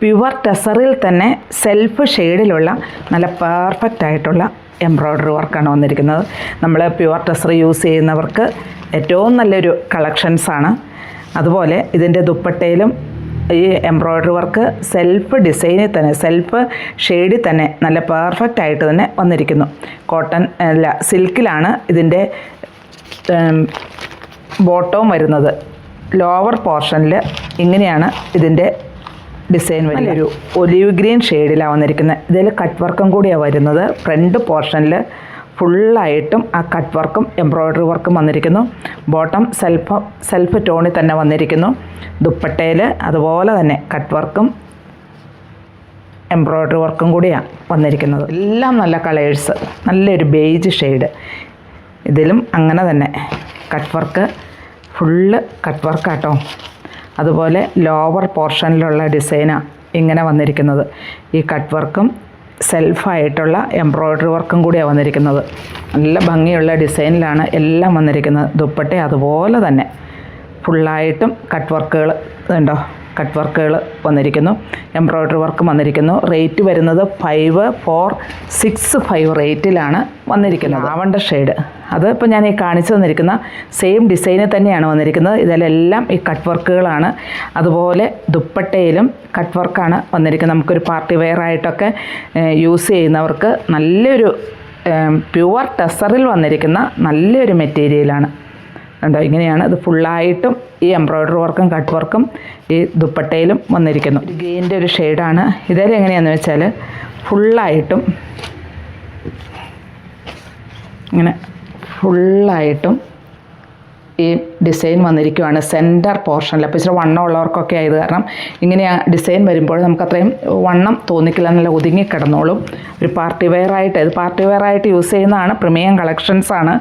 Pure ടെസറിൽ തന്നെ self ഷെയ്ഡിലുള്ള നല്ല perfect ആയിട്ടുള്ള എംബ്രോയ്ഡറി വർക്കാണ് വന്നിരിക്കുന്നത്. നമ്മൾ പ്യുവർ ടെസർ യൂസ് ചെയ്യുന്നവർക്ക് ഏറ്റവും നല്ലൊരു കളക്ഷൻസാണ്. അതുപോലെ ഇതിൻ്റെ ദുപ്പട്ടയിലും ഈ എംബ്രോയ്ഡറി വർക്ക് സെൽഫ് ഡിസൈനിൽ തന്നെ സെൽഫ് ഷെയ്ഡിൽ തന്നെ നല്ല പെർഫെക്റ്റ് ആയിട്ട് തന്നെ വന്നിരിക്കുന്നു. കോട്ടൺ അല്ല, സിൽക്കിലാണ് ഇതിൻ്റെ ബോട്ടവും വരുന്നത്. ലോവർ പോർഷനിൽ ഇങ്ങനെയാണ് ഇതിൻ്റെ ഡിസൈൻ വരുന്നത്. ഒരു ഒലിവ് ഗ്രീൻ ഷെയ്ഡിലാണ് വന്നിരിക്കുന്നത്. ഇതിൽ കട്ട് വർക്കും കൂടിയാണ് വരുന്നത്. ഫ്രണ്ട് പോർഷനിൽ ഫുള്ളായിട്ടും ആ കട്ട് വർക്കും എംബ്രോയ്ഡറി വർക്കും വന്നിരിക്കുന്നു. ബോട്ടം സെൽഫ് ടോണിൽ തന്നെ വന്നിരിക്കുന്നു. ദുപ്പട്ടയിൽ അതുപോലെ തന്നെ കട്ട് വർക്കും എംബ്രോയ്ഡറി വർക്കും കൂടിയാണ് വന്നിരിക്കുന്നത്. എല്ലാം നല്ല കളേഴ്സ്, നല്ലൊരു ബേജ് ഷെയ്ഡ്. ഇതിലും അങ്ങനെ തന്നെ കട്ട് വർക്ക്, ഫുള്ള് കട്ട് വർക്കാട്ടോ. അതുപോലെ ലോവർ പോർഷനിലുള്ള ഡിസൈനാണ് ഇങ്ങനെ വന്നിരിക്കുന്നത്. ഈ കട്ട് വർക്കും സെൽഫായിട്ടുള്ള എംബ്രോയ്ഡറി വർക്കും കൂടിയാണ് വന്നിരിക്കുന്നത്. നല്ല ഭംഗിയുള്ള ഡിസൈനിലാണ് എല്ലാം വന്നിരിക്കുന്നത്. ദുപ്പട്ട അതുപോലെ തന്നെ ഫുള്ളായിട്ടും കട്ട് വർക്കുകൾ ഉണ്ടോ, കട്ട് വർക്കുകൾ വന്നിരിക്കുന്നു. എംബ്രോയ്ഡറി വർക്കും വന്നിരിക്കുന്നു. റേറ്റ് വരുന്നത് 5465 റേറ്റിലാണ് വന്നിരിക്കുന്നത്. ലാവണ്ടർ ഷെയ്ഡ്, അത് ഇപ്പോൾ ഞാൻ ഈ കാണിച്ചു തന്നിരിക്കുന്ന സെയിം ഡിസൈനിൽ തന്നെയാണ് വന്നിരിക്കുന്നത്. ഇതിലെല്ലാം ഈ കട്ട് വർക്കുകളാണ്. അതുപോലെ ദുപ്പട്ടയിലും കട്ട് വർക്കാണ് വന്നിരിക്കുന്നത്. നമുക്കൊരു പാർട്ടി വെയർ ആയിട്ടൊക്കെ യൂസ് ചെയ്യുന്നവർക്ക് നല്ലൊരു പ്യുവർ ടെസറിൽ വന്നിരിക്കുന്ന നല്ലൊരു മെറ്റീരിയലാണ്. ഉണ്ടോ, ഇങ്ങനെയാണ് ഇത് ഫുള്ളായിട്ടും ഈ എംബ്രോയ്ഡറി വർക്കും കട്ട് വർക്കും ഈ ദുപ്പട്ടയിലും വന്നിരിക്കുന്നു. ഒരു ഗ്രീൻ്റെ ഒരു ഷെയ്ഡാണ്. ഇതിൽ എങ്ങനെയാണെന്ന് വെച്ചാൽ ഫുള്ളായിട്ടും ഇങ്ങനെ ഫുള്ളായിട്ടും ഈ ഡിസൈൻ വന്നിരിക്കുകയാണ് സെൻറ്റർ പോർഷനിൽ. അപ്പോൾ ഇച്ചിരി വണ്ണം ഉള്ളവർക്കൊക്കെ ആയത് കാരണം ഇങ്ങനെ ഡിസൈൻ വരുമ്പോൾ നമുക്ക് അത്രയും വണ്ണം തോന്നിക്കില്ല, നല്ല ഒതുങ്ങി കിടന്നോളും. ഒരു പാർട്ടി വെയറായിട്ട്, ഇത് പാർട്ടി വെയറായിട്ട് യൂസ് ചെയ്യുന്നതാണ്. പ്രീമിയം കളക്ഷൻസാണ്.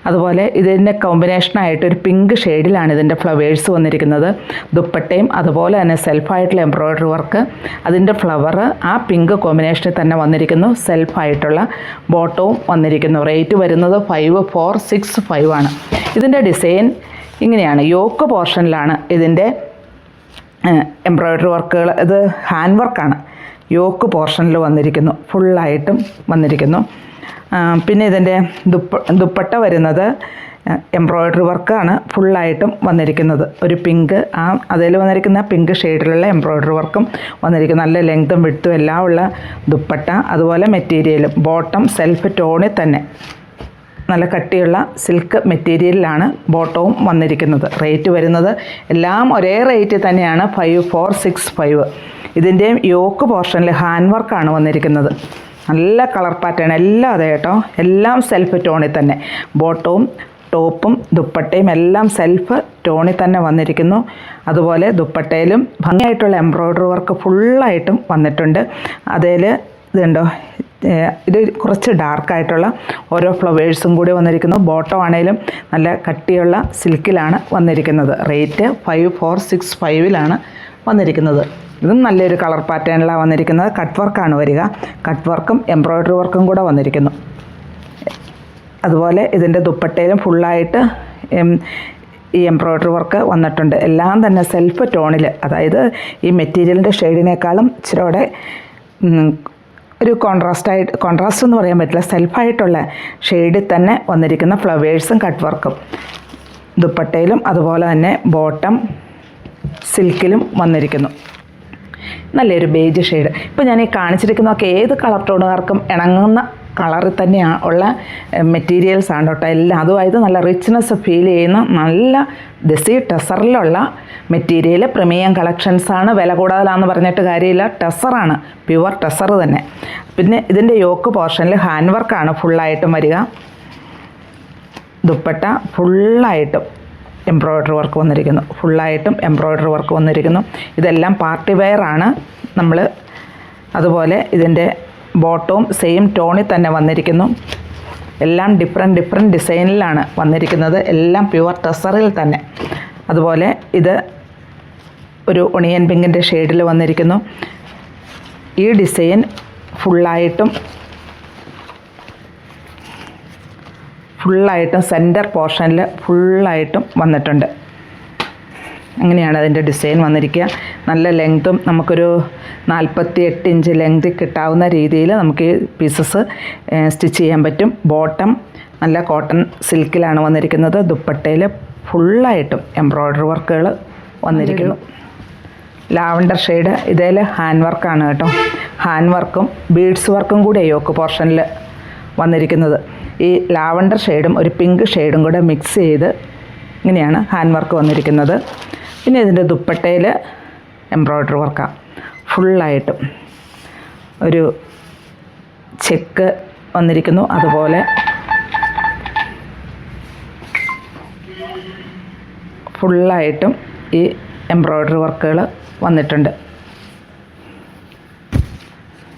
അതുപോലെ ഇതിൻ്റെ കോമ്പിനേഷനായിട്ട് ഒരു പിങ്ക് ഷെയ്ഡിലാണ് ഇതിൻ്റെ ഫ്ലവേഴ്സ് വന്നിരിക്കുന്നത്. ദുപ്പട്ടയും അതുപോലെ തന്നെ സെൽഫായിട്ടുള്ള എംബ്രോയ്ഡറി വർക്ക്, അതിൻ്റെ ഫ്ലവർ ആ പിങ്ക് കോമ്പിനേഷനിൽ തന്നെ വന്നിരിക്കുന്നു. സെൽഫായിട്ടുള്ള ബോട്ടവും വന്നിരിക്കുന്നു. റേറ്റ് വരുന്നത് 5465 ആണ്. ഇതിൻ്റെ ഡിസൈൻ ഇങ്ങനെയാണ്. യോക്ക് പോർഷനിലാണ് ഇതിൻ്റെ എംബ്രോയ്ഡറി വർക്കുകൾ. ഇത് ഹാൻഡ് വർക്കാണ്. യോക്ക് പോർഷനിൽ വന്നിരിക്കുന്നു, ഫുള്ളായിട്ടും വന്നിരിക്കുന്നു. പിന്നെ ഇതിൻ്റെ ദുപ്പട്ട വരുന്നത് എംബ്രോയ്ഡറി വർക്കാണ് ഫുള്ളായിട്ടും വന്നിരിക്കുന്നത്. ഒരു പിങ്ക്, അതിൽ വന്നിരിക്കുന്ന പിങ്ക് ഷെയ്ഡിലുള്ള എംബ്രോയ്ഡറി വർക്കും വന്നിരിക്കുന്നു. നല്ല ലെങ്തും വിഡ്ത്തും എല്ലാം ഉള്ള ദുപ്പട്ട. അതുപോലെ മെറ്റീരിയലും ബോട്ടം സെൽഫ് ടോണിൽ തന്നെ നല്ല കട്ടിയുള്ള സിൽക്ക് മെറ്റീരിയലിലാണ് ബോട്ടവും വന്നിരിക്കുന്നത്. റേറ്റ് വരുന്നത് എല്ലാം ഒരേ റേറ്റ് തന്നെയാണ്, 5465. ഇതിൻ്റെയും യോക്ക് പോർഷനിൽ ഹാൻഡ് വർക്കാണ് വന്നിരിക്കുന്നത്. നല്ല കളർ പാറ്റേൺ എല്ലാം അതെ കേട്ടോ. എല്ലാം സെൽഫ് ടോണിൽ തന്നെ ബോട്ടവും ടോപ്പും ദുപ്പട്ടയും എല്ലാം സെൽഫ് ടോണിൽ തന്നെ വന്നിരിക്കുന്നു. അതുപോലെ ദുപ്പട്ടയിലും ഭംഗിയായിട്ടുള്ള എംബ്രോയ്ഡറി വർക്ക് ഫുള്ളായിട്ടും വന്നിട്ടുണ്ട്. അതിൽ ഇതുണ്ടോ, ഇത് കുറച്ച് ഡാർക്കായിട്ടുള്ള ഓരോ ഫ്ലവേഴ്സും കൂടി വന്നിരിക്കുന്നു. ബോട്ടം ആണെങ്കിലും നല്ല കട്ടിയുള്ള സിൽക്കിലാണ് വന്നിരിക്കുന്നത്. റേറ്റ് 5465 വന്നിരിക്കുന്നത്. ഇതും നല്ലൊരു കളർ പാറ്റേണിലാണ് വന്നിരിക്കുന്നത്. കട്ട് വർക്കാണ് വരിക. കട്ട് വർക്കും എംബ്രോയ്ഡറി വർക്കും കൂടെ വന്നിരിക്കുന്നു. അതുപോലെ ഇതിൻ്റെ ദുപ്പട്ടയിലും ഫുള്ളായിട്ട് ഈ എംബ്രോയ്ഡറി വർക്ക് വന്നിട്ടുണ്ട്. എല്ലാം തന്നെ സെൽഫ് ടോണിൽ, അതായത് ഈ മെറ്റീരിയലിൻ്റെ ഷെയ്ഡിനേക്കാളും ഇച്ചിരിയോടെ ഒരു കോൺട്രാസ്റ്റ് എന്ന് പറയാൻ പറ്റില്ല, സെൽഫായിട്ടുള്ള ഷെയ്ഡിൽ തന്നെ വന്നിരിക്കുന്ന ഫ്ലവേഴ്സും കട്ട് വർക്കും ദുപ്പട്ടയിലും അതുപോലെ തന്നെ ബോട്ടം സിൽക്കിലും വന്നിരിക്കുന്നു. നല്ലൊരു ബേജ് ഷെയ്ഡ്. ഇപ്പോൾ ഞാൻ ഈ കാണിച്ചിരിക്കുന്നതൊക്കെ ഏത് കളർ ടോണുകാർക്കും ഇണങ്ങുന്ന കളറിൽ തന്നെയാണ് ഉള്ള മെറ്റീരിയൽസ് ആണ് കേട്ടോ എല്ലാം. അതുമായിട്ട് നല്ല റിച്ച്നെസ് ഫീൽ ചെയ്യുന്ന നല്ല ദസി ടെസറിലുള്ള മെറ്റീരിയൽ. പ്രീമിയം കളക്ഷൻസാണ്. വില കൂടുതലാണെന്ന് പറഞ്ഞിട്ട് കാര്യമില്ല, ടെസറാണ്, പ്യുവർ ടെസർ തന്നെ. പിന്നെ ഇതിൻ്റെ യോക്ക് പോർഷനിൽ ഹാൻഡ് വർക്കാണ് ഫുള്ളായിട്ടും വരിക. ദുപ്പട്ട ഫുള്ളായിട്ടും എംബ്രോയ്ഡറി വർക്ക് വന്നിരിക്കുന്നു. ഫുള്ളായിട്ടും എംബ്രോയ്ഡറി വർക്ക് വന്നിരിക്കുന്നു. ഇതെല്ലാം പാർട്ടി വെയർ ആണ് നമ്മൾ. അതുപോലെ ഇതിൻ്റെ ബോട്ടവും സെയിം ടോണിൽ തന്നെ വന്നിരിക്കുന്നു. എല്ലാം ഡിഫറെൻറ്റ് ഡിസൈനിലാണ് വന്നിരിക്കുന്നത്. എല്ലാം പ്യുവർ ടെസറിൽ തന്നെ. അതുപോലെ ഇത് ഒരു ഒണിയൻ പിങ്കിൻ്റെ ഷെയ്ഡിൽ വന്നിരിക്കുന്നു. ഈ ഡിസൈൻ ഫുള്ളായിട്ടും ഫുള്ളായിട്ടും സെൻറ്റർ പോർഷനിൽ ഫുള്ളായിട്ടും വന്നിട്ടുണ്ട്. അങ്ങനെയാണ് അതിൻ്റെ ഡിസൈൻ വന്നിരിക്കുക. നല്ല ലെങ്തും നമുക്കൊരു 48 ഇഞ്ച് ലെങ്ത് കിട്ടാവുന്ന രീതിയിൽ നമുക്ക് ഈ പീസസ് സ്റ്റിച്ച് ചെയ്യാൻ പറ്റും. ബോട്ടം നല്ല കോട്ടൺ സിൽക്കിലാണ് വന്നിരിക്കുന്നത്. ദുപ്പട്ടയിൽ ഫുള്ളായിട്ടും എംബ്രോയ്ഡറി വർക്കുകൾ വന്നിരിക്കുന്നു. ലാവണ്ടർ ഷെയ്ഡ്, ഇതിൽ ഹാൻഡ് വർക്കാണ് കേട്ടോ. ഹാൻഡ് വർക്കും ബീഡ്സ് വർക്കും കൂടെ യോക്ക് പോർഷനിൽ വന്നിരിക്കുന്നത്. ഈ ലാവണ്ടർ ഷെയ്ഡും ഒരു പിങ്ക് ഷെയ്ഡും കൂടെ മിക്സ് ചെയ്ത് ഇങ്ങനെയാണ് ഹാൻഡ് വർക്ക് വന്നിരിക്കുന്നത്. പിന്നെ ഇതിൻ്റെ ദുപ്പട്ടയിൽ എംബ്രോയ്ഡറി വർക്കാണ് ഫുള്ളായിട്ടും. ഒരു ചെക്ക് വന്നിരിക്കുന്നു. അതുപോലെ ഫുള്ളായിട്ടും ഈ എംബ്രോയ്ഡറി വർക്കുകൾ വന്നിട്ടുണ്ട്.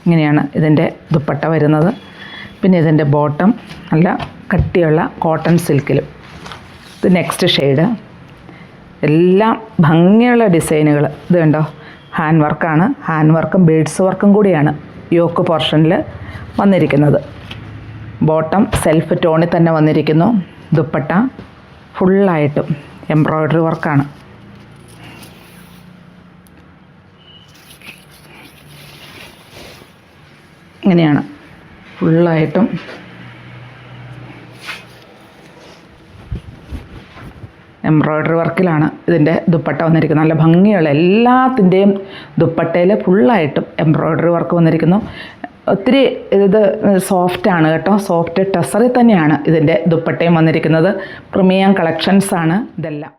ഇങ്ങനെയാണ് ഇതിൻ്റെ ദുപ്പട്ട വരുന്നത്. പിന്നെ ഇതിൻ്റെ ബോട്ടം നല്ല കട്ടിയുള്ള കോട്ടൺ സിൽക്കിലും. ഇത് നെക്സ്റ്റ് ഷെയ്ഡ്. എല്ലാം ഭംഗിയുള്ള ഡിസൈനുകൾ. ഇത് കണ്ടോ, ഹാൻഡ് വർക്കാണ്. ഹാൻഡ് വർക്കും ബീഡ്സ് വർക്കും കൂടിയാണ് യോക്ക് പോർഷനിൽ വന്നിരിക്കുന്നത്. ബോട്ടം സെൽഫ് ടോണിൽ തന്നെ വന്നിരിക്കുന്നു. ദുപ്പട്ട ഫുള്ളായിട്ടും എംബ്രോയ്ഡറി വർക്കാണ്. ഇങ്ങനെയാണ് ഫുള്ളായിട്ടും എംബ്രോയ്ഡറി വർക്കിലാണ് ഇതിൻ്റെ ദുപ്പട്ട വന്നിരിക്കുന്നത്. നല്ല ഭംഗിയുള്ള എല്ലാത്തിൻ്റെയും ദുപ്പട്ടയിൽ ഫുള്ളായിട്ടും എംബ്രോയ്ഡറി വർക്ക് വന്നിരിക്കുന്നു. ഒത്തിരി ഇത് സോഫ്റ്റാണ് കേട്ടോ. സോഫ്റ്റ് ടെസറിൽ തന്നെയാണ് ഇതിൻ്റെ ദുപ്പട്ടയും വന്നിരിക്കുന്നത്. പ്രീമിയം കളക്ഷൻസാണ് ഇതെല്ലാം.